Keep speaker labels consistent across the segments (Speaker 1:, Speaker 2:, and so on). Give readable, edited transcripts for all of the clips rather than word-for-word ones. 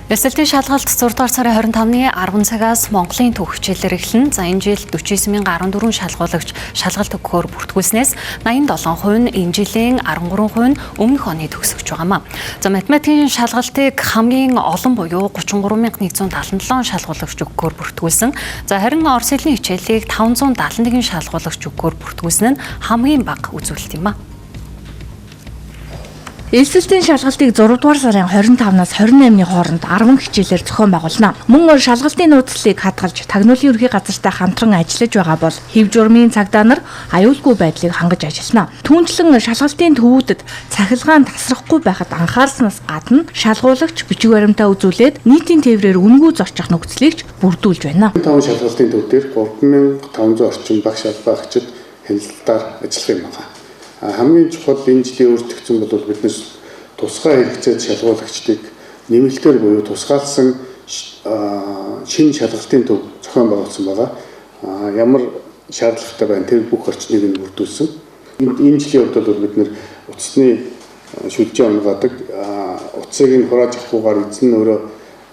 Speaker 1: Эсэлтийн шалгалт 6 дугаар сарын 25-ны 10 цагаас Монголын түүх хичээлээр эхэлнэ. За энэ жил 49014 шалгуулагч шалгалт өгөхөөр бүртгүүлснээс 87% нь энэ жилийн 13% нь өмнөх оны төгсөгч байгаамаа. За математикийн шалгалтыг хамгийн олон буюу 33177 шалгуулагч өгөхөөр бүртгүүлсэн. За харин орос хэлний хичээлийг 571 шалгуулагч өгөхөөр бүртгүүлсэн нь хамгийн бага үзүүлэлт юм а.
Speaker 2: Эсэлтийн шалгалтыг 6 дугаар сарын 25-наас 28-ны хооронд 10 хичээлээр зохион байгуулна. Мөн шалгалтын нууцлалыг хадгалж тагнуулын ерхий газартай хамтран ажиллаж байгаа бол хэв журмын цагдаа нар аюулгүй байдлыг хангаж ажиллана. Түүнчлэн шалгалтын төвүүдэд цахилгаан тасрахгүй байхад анхаарснаас гадна шалгуулагч бичиг баримтаа үзүүлээд нийтийн тээврээр үнэгүй зорчих нөхцөлийг бүрдүүлж байна.
Speaker 3: 5 шалгалтын төв дээр 3500 орчим багш албаагчид хяналтаар ажиллах юм байна. Хамгийн чухал энэ жилийн өөрчлөгдсөн бол биднес тусгай хэрэгцээд шалгуулагчдыг нэмэлтээр буюу тусгаалсан шинэ шалгалтын төв зохион байгуулсан байгаа. Ямар шаардлагатай байна тэр бүх орчныг нь бүрдүүлсэн. Энэ жилийн хувьд бол бид нэр утасны шүлжээ онгоодог утсыг нь хурааж авахгүйгээр эзэн нь өөрөө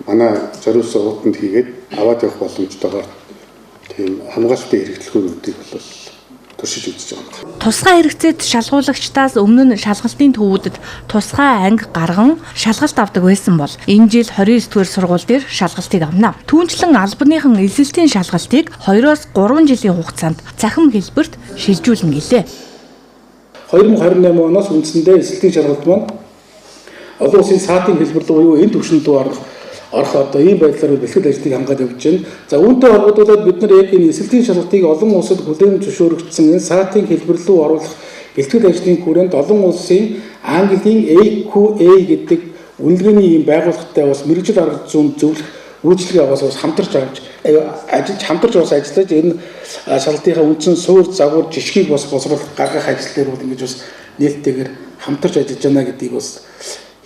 Speaker 3: манай зориулсан хууданд хийгээд аваад явах боломжтойгоор тийм хамгаалалтын хэрэгтлгүүнүүдийг бол туршиж үзэж байгаа юм.
Speaker 2: Тусгай хэрэгцээд шалгуулагчдаас өмнө нь шалгалтын төвүүдэд тусгай анги гарган шалгалт авдаг байсан бол энэ жил 29 дугаар сургууль дээр шалгалтыг авна. Түүнчлэн албаныхан эсэлтийн шалгалтыг 2-оос 3 жилийн хугацаанд цахим хэлбэрт шилжүүлнэ гэлээ.
Speaker 4: 2028 оноос үндсэндээ эсэлтийн шалгалт маань олон улсын саатын хэлбэр рүү энэ түвшинд орох одоо ийм байдлаар бэлтгэл ажлыг хангаад явж байна. За үүнтэй холбогдуулаад бид нар яг энэ эсэлтийн шалгалтыг олон улсад хүлээн зөвшөөрөгдсөн энэ саатын хэлбэр рүү оруулах бэлтгэл ажлын хүрээнд олон улсын Английн AQA гэдэг үнэлгээний ийм байгууллагатай бас мэргэжил арга зүйн зөвлөх үйлчилгээ байгууллагаас хамтарч ажиллаж ажиллаж энэ шалгалтынхаа үндсэн суурь загвар жишгийг бас босруулах гаргах ажил дээр бол ингэж бас нээлттэйгээр хамтарч ажиллаж байна гэдгийг бас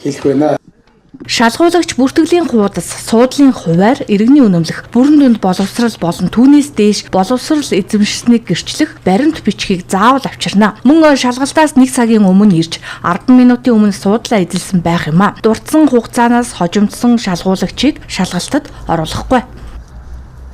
Speaker 4: хэлэх байна.
Speaker 2: Шалгуулагч бүртгэлийн хуудас, суудлын хуваар, иргэний үнэмлэх, бүрэн дүнд боловсрал болон түүнээс дээш боловсрал эзэмшсэнийг гэрчлэх баримт бичгийг заавал авчирна. Мөн шалгалтаас 1 цагийн өмнө ирж 10 минутын өмнө суудлаа эзэлсэн байх юм а. Дурдсан хугацаанаас хожимдсон шалгуулагчийг шалгалтад оруулахгүй.